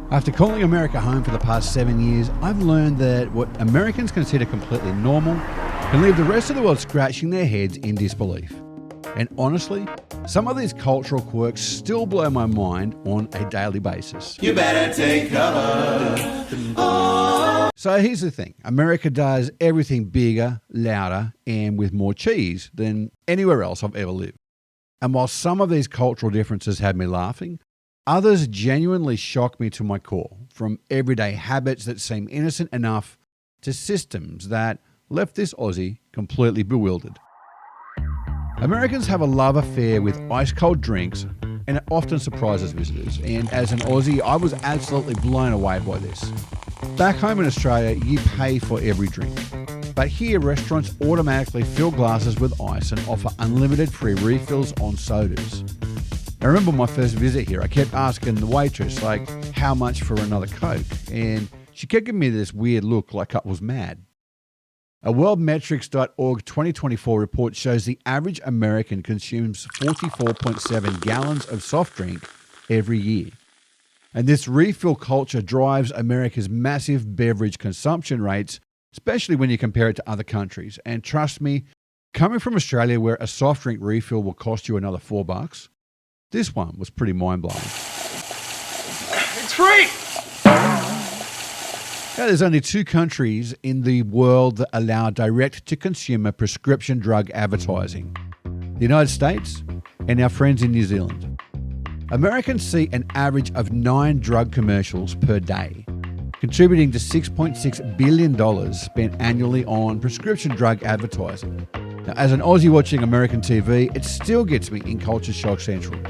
After calling America home for the past 7 years, I've learned that what Americans consider completely normal can leave the rest of the world scratching their heads in disbelief. And honestly, some of these cultural quirks still blow my mind on a daily basis. You better take cover. Oh. So here's the thing. America does everything bigger, louder, and with more cheese than anywhere else I've ever lived. And while some of these cultural differences had me laughing, others genuinely shock me to my core, from everyday habits that seem innocent enough to systems that left this Aussie completely bewildered. Americans have a love affair with ice-cold drinks, and it often surprises visitors. And as an Aussie, I was absolutely blown away by this. Back home in Australia, you pay for every drink. But here, restaurants automatically fill glasses with ice and offer unlimited free refills on sodas. I remember my first visit here, I kept asking the waitress, how much for another Coke? And she kept giving me this weird look like I was mad. A worldmetrics.org 2024 report shows the average American consumes 44.7 gallons of soft drink every year. And this refill culture drives America's massive beverage consumption rates, especially when you compare it to other countries. And trust me, coming from Australia where a soft drink refill will cost you another $4, this one was pretty mind-blowing. It's free! Now, there's only 2 countries in the world that allow direct-to-consumer prescription drug advertising: the United States and our friends in New Zealand. Americans see an average of 9 drug commercials per day, contributing to $6.6 billion spent annually on prescription drug advertising. Now, as an Aussie watching American TV, it still gets me in Culture Shock Central.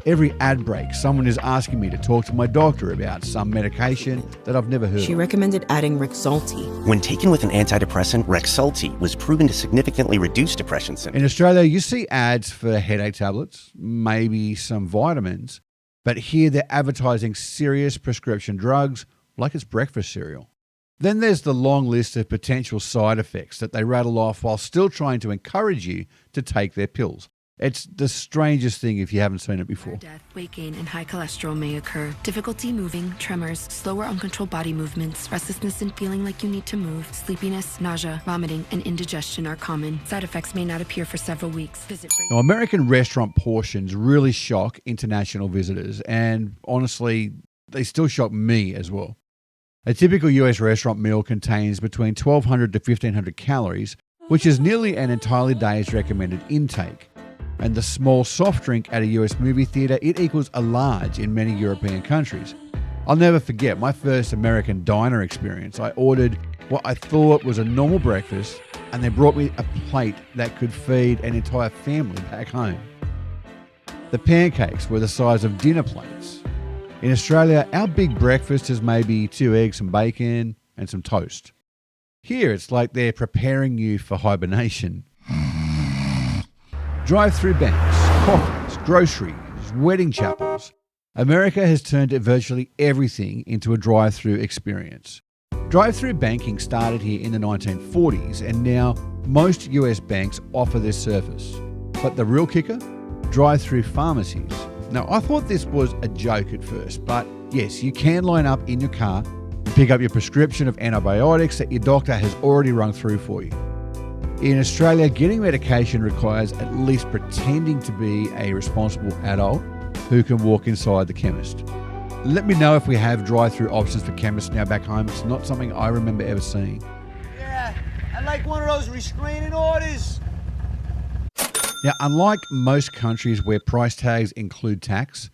Every ad break, someone is asking me to talk to my doctor about some medication that I've never heard She of. recommended adding Rexulti. When taken with an antidepressant, Rexulti was proven to significantly reduce depression symptoms. In Australia, you see ads for headache tablets, maybe some vitamins, but here they're advertising serious prescription drugs like it's breakfast cereal. Then there's the long list of potential side effects that they rattle off while still trying to encourage you to take their pills. It's the strangest thing if you haven't seen it before. Death, weight gain, and high cholesterol may occur. Difficulty moving, tremors, slower uncontrolled body movements, restlessness and feeling like you need to move, sleepiness, nausea, vomiting, and indigestion are common. Side effects may not appear for several weeks. Now, American restaurant portions really shock international visitors, and honestly, they still shock me as well. A typical US restaurant meal contains between 1,200 to 1,500 calories, which is nearly an entirely day's recommended intake. And the small soft drink at a US movie theatre, it equals a large in many European countries. I'll never forget my first American diner experience. I ordered what I thought was a normal breakfast, and they brought me a plate that could feed an entire family back home. The pancakes were the size of dinner plates. In Australia, our big breakfast is maybe 2 eggs, some bacon, and some toast. Here, it's like they're preparing you for hibernation. Drive-through banks, coffees, groceries, wedding chapels. America has turned virtually everything into a drive-through experience. Drive-through banking started here in the 1940s, and now most US banks offer this service. But the real kicker? Drive-through pharmacies. Now, I thought this was a joke at first, but yes, you can line up in your car and pick up your prescription of antibiotics that your doctor has already run through for you. In Australia, getting medication requires at least pretending to be a responsible adult who can walk inside the chemist. Let me know if we have drive-through options for chemists now back home. It's not something I remember ever seeing. Yeah, I'd like one of those restraining orders. Now, unlike most countries where price tags include tax,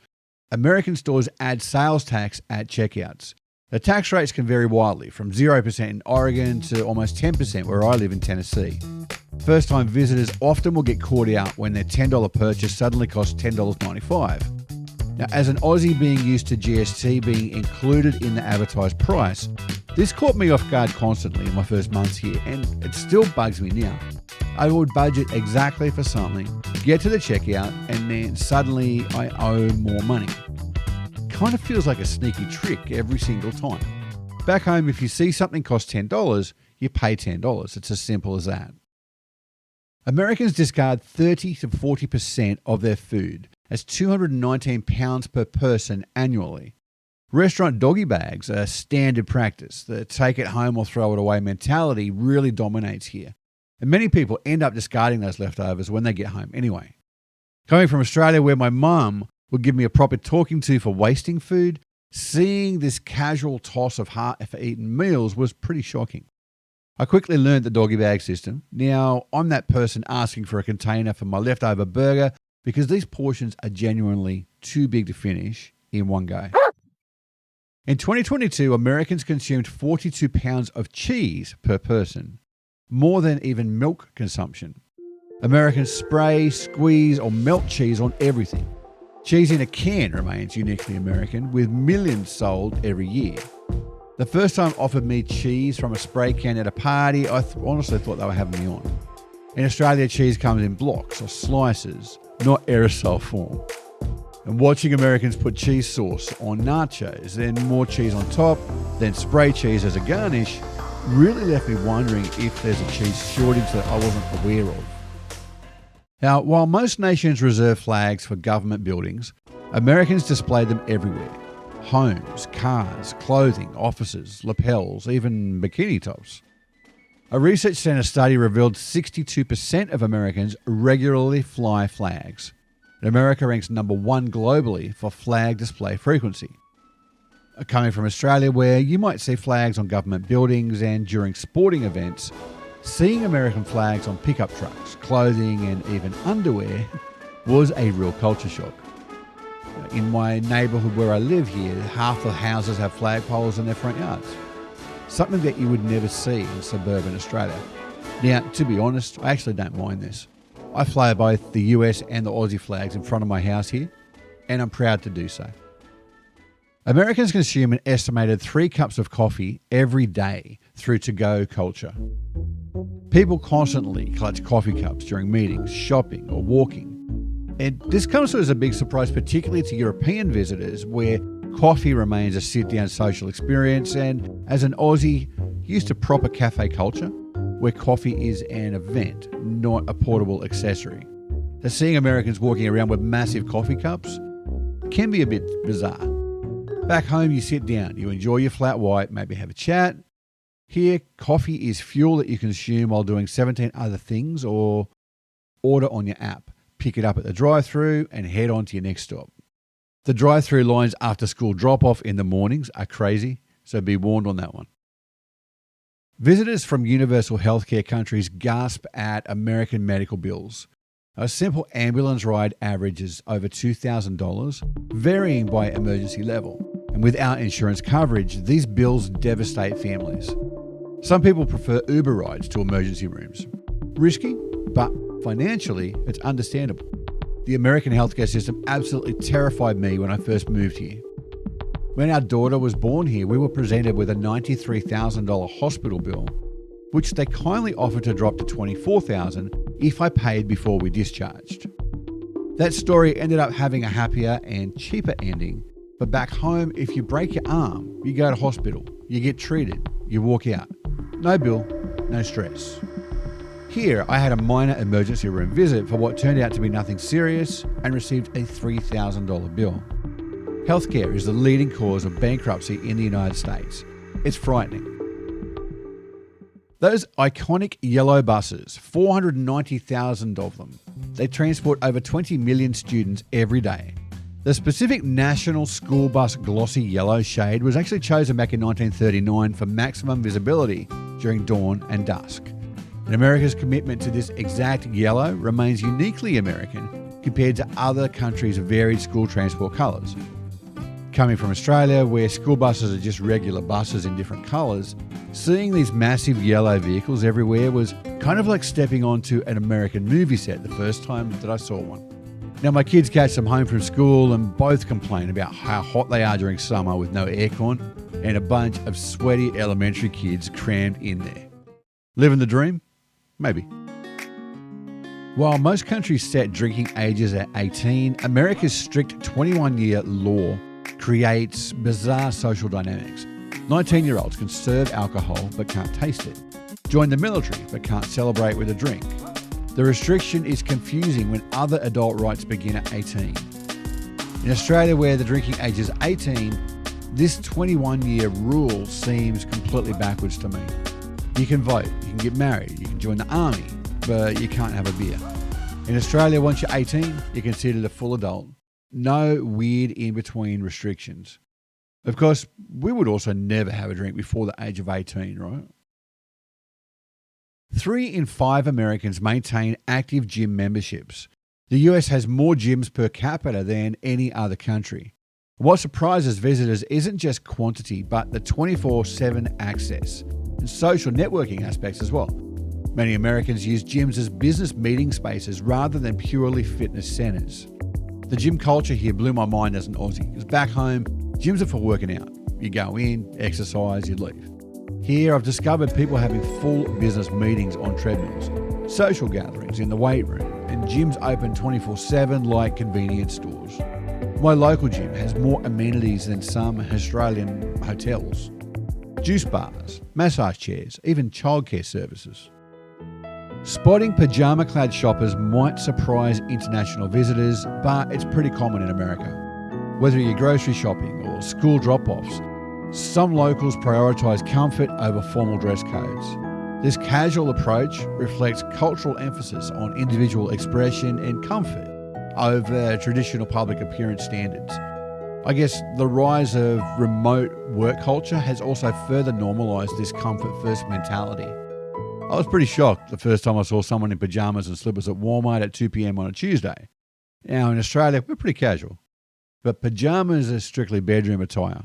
American stores add sales tax at checkouts. The tax rates can vary wildly, from 0% in Oregon to almost 10% where I live in Tennessee. First-time visitors often will get caught out when their $10 purchase suddenly costs $10.95. Now, as an Aussie being used to GST being included in the advertised price, this caught me off guard constantly in my first months here, and it still bugs me now. I would budget exactly for something, get to the checkout, and then suddenly I owe more money. Kind of feels like a sneaky trick every single time. Back home, if you see something cost $10, you pay $10. It's as simple as that. Americans discard 30 to 40% of their food. That's 219 pounds per person annually. Restaurant doggy bags are standard practice. The take it home or throw it away mentality really dominates here. And many people end up discarding those leftovers when they get home anyway. Coming from Australia, where my mum would give me a proper talking to for wasting food, seeing this casual toss of half-eaten meals was pretty shocking. I quickly learned the doggy bag system. Now I'm that person asking for a container for my leftover burger because these portions are genuinely too big to finish in one go. In 2022, Americans consumed 42 pounds of cheese per person, more than even milk consumption. Americans spray, squeeze, or melt cheese on everything. Cheese in a can remains uniquely American, with millions sold every year. The first time offered me cheese from a spray can at a party, I honestly thought they were having me on. In Australia, cheese comes in blocks or slices, not aerosol form. And watching Americans put cheese sauce on nachos, then more cheese on top, then spray cheese as a garnish, really left me wondering if there's a cheese shortage that I wasn't aware of. Now, while most nations reserve flags for government buildings, Americans display them everywhere. Homes, cars, clothing, offices, lapels, even bikini tops. A research centre study revealed 62% of Americans regularly fly flags. And America ranks number 1 globally for flag display frequency. Coming from Australia, where you might see flags on government buildings and during sporting events, seeing American flags on pickup trucks, clothing and even underwear was a real culture shock. In my neighbourhood where I live here, half the houses have flagpoles in their front yards. Something that you would never see in suburban Australia. Now, to be honest, I actually don't mind this. I fly both the US and the Aussie flags in front of my house here, and I'm proud to do so. Americans consume an estimated 3 cups of coffee every day through to-go culture. People constantly clutch coffee cups during meetings, shopping, or walking. And this comes as a big surprise, particularly to European visitors, where coffee remains a sit-down social experience, and as an Aussie used to proper cafe culture, where coffee is an event, not a portable accessory. So seeing Americans walking around with massive coffee cups can be a bit bizarre. Back home, you sit down, you enjoy your flat white, maybe have a chat. Here, coffee is fuel that you consume while doing 17 other things, or order on your app, pick it up at the drive-thru and head on to your next stop. The drive-thru lines after school drop-off in the mornings are crazy, so be warned on that one. Visitors from universal healthcare countries gasp at American medical bills. A simple ambulance ride averages over $2,000, varying by emergency level. And without insurance coverage, these bills devastate families. Some people prefer Uber rides to emergency rooms. Risky, but financially, it's understandable. The American healthcare system absolutely terrified me when I first moved here. When our daughter was born here, we were presented with a $93,000 hospital bill, which they kindly offered to drop to $24,000 if I paid before we discharged. That story ended up having a happier and cheaper ending, but back home, if you break your arm, you go to hospital, you get treated, you walk out. No bill, no stress. Here, I had a minor emergency room visit for what turned out to be nothing serious and received a $3,000 bill. Healthcare is the leading cause of bankruptcy in the United States. It's frightening. Those iconic yellow buses, 490,000 of them, they transport over 20 million students every day. The specific National School Bus glossy yellow shade was actually chosen back in 1939 for maximum visibility during dawn and dusk. And America's commitment to this exact yellow remains uniquely American compared to other countries' varied school transport colours. Coming from Australia, where school buses are just regular buses in different colours, seeing these massive yellow vehicles everywhere was kind of like stepping onto an American movie set the first time that I saw one. Now, my kids catch them home from school and both complain about how hot they are during summer with no aircon and a bunch of sweaty elementary kids crammed in there. Living the dream? Maybe. While most countries set drinking ages at 18, America's strict 21-year law creates bizarre social dynamics. 19-year-olds can serve alcohol but can't taste it. Join the military but can't celebrate with a drink. The restriction is confusing when other adult rights begin at 18. In Australia, where the drinking age is 18, This 21-year rule seems completely backwards to me. You can vote, you can get married, you can join the army, but you can't have a beer. In Australia, once you're 18, you're considered a full adult. No weird in-between restrictions. Of course, we would also never have a drink before the age of 18, right? 3 in 5 Americans maintain active gym memberships. The US has more gyms per capita than any other country. What surprises visitors isn't just quantity, but the 24/7 access and social networking aspects as well. Many Americans use gyms as business meeting spaces rather than purely fitness centers. The gym culture here blew my mind as an Aussie, because back home, gyms are for working out. You go in, exercise, you leave. Here, I've discovered people having full business meetings on treadmills, social gatherings in the weight room, and gyms open 24/7 like convenience stores. My local gym has more amenities than some Australian hotels. Juice bars, massage chairs, even childcare services. Spotting pajama-clad shoppers might surprise international visitors, but it's pretty common in America. Whether you're grocery shopping or school drop-offs, some locals prioritise comfort over formal dress codes. This casual approach reflects cultural emphasis on individual expression and comfort over traditional public appearance standards. I guess the rise of remote work culture has also further normalised this comfort-first mentality. I was pretty shocked the first time I saw someone in pyjamas and slippers at Walmart at 2 p.m. on a Tuesday. Now in Australia, we're pretty casual, but pyjamas are strictly bedroom attire.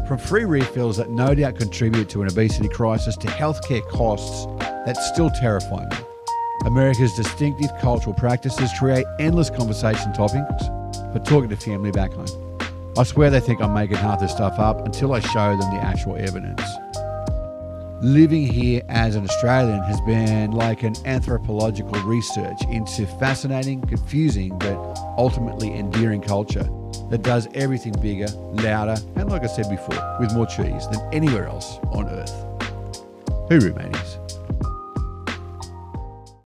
From free refills that no doubt contribute to an obesity crisis to healthcare costs that still terrify me, America's distinctive cultural practices create endless conversation topics for talking to family back home. I swear they think I'm making half this stuff up until I show them the actual evidence. Living here as an Australian has been like an anthropological research into fascinating, confusing, but ultimately endearing culture that does everything bigger, louder, and like I said before, with more cheese than anywhere else on earth. Hooroo, mateys.